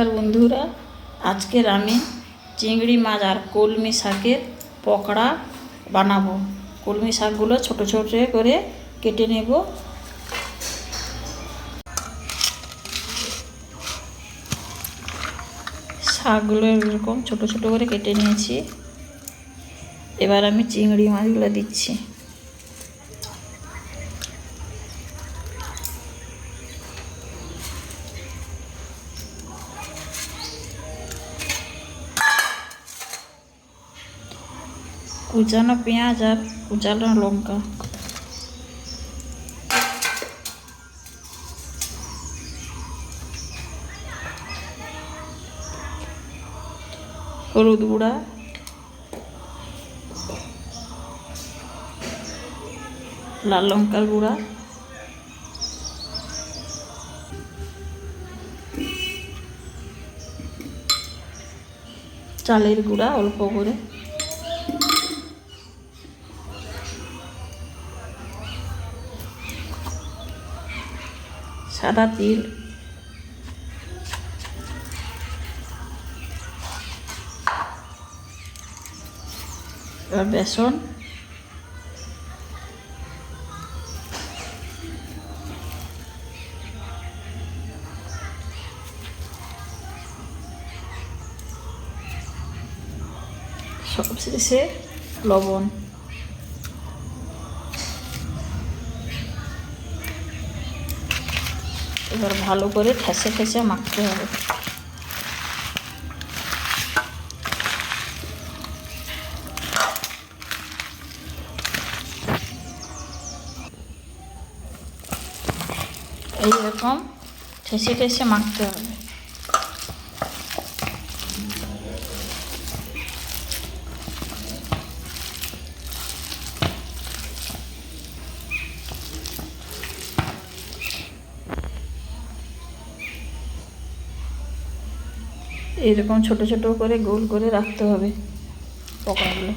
নমস্কার বন্ধুরা, আজকের আমি চিংড়ি মাছ আর কলমি শাকের পকোড়া বানাবো। কলমি শাকগুলো ছোট ছোট করে কেটে নেব। শাকগুলো এরকম ছোট ছোট করে কেটে নিয়েছি। এবার আমি চিংড়ি মাছগুলো দিচ্ছি। কুচানো পেঁয়াজ আর কুচানো লঙ্কা, হলুদ গুঁড়া, লাল লঙ্কার গুঁড়া, চালের গুঁড়া অল্প করে, সাদা তিল, আর বেসন, সবশেষে লবণ। এবার ভালো করে ঠেসে ঠেসে মাখতে হবে। এইরকম ঠেসে ঠেসে মাখতে হবে। এরকম ছোট ছোট করে গোল করে রাখতে হবে পকোড়াগুলো।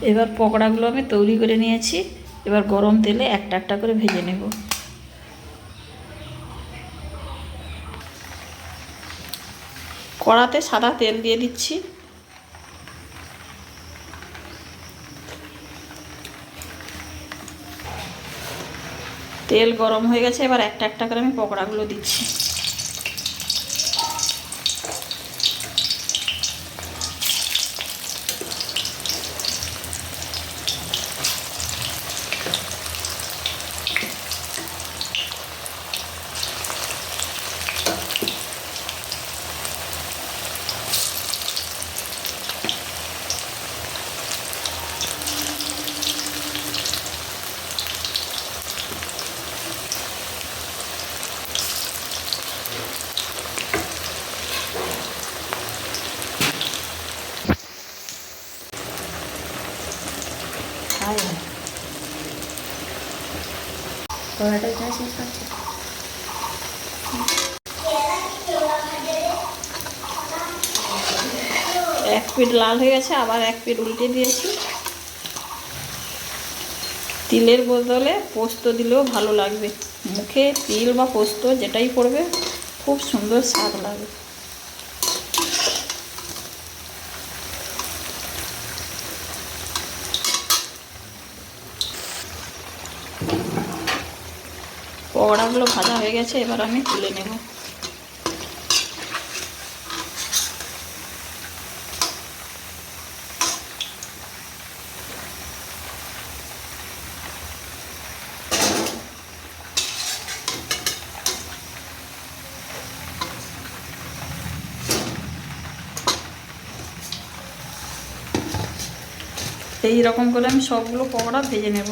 এবার পকোড়াগুলো আমি তৈরি করে নিয়েছি। এবার গরম তেলে একটা একটা করে ভেজে নেব। কড়াতে সাদা তেল দিয়ে দিচ্ছি। তেল গরম হয়ে গেছে। এবার একটা একটা করে আমি পকোড়াগুলো দিচ্ছি। কড়াটা শেষ করছি। এক পিঠ লাল হয়ে গেছে, আবার এক পিঠ উল্টে দিয়েছি। তিলের বদলে পোস্ত দিলেও ভালো লাগবে। মুখে তিল বা পোস্ত যেটাই পড়বে খুব সুন্দর স্বাদ লাগবে। পকোড়াগুলো ভাজা হয়ে গেছে। এবার আমি তুলে নেব। এই রকম করে আমি সবগুলো পকোড়া ভেজে নেব।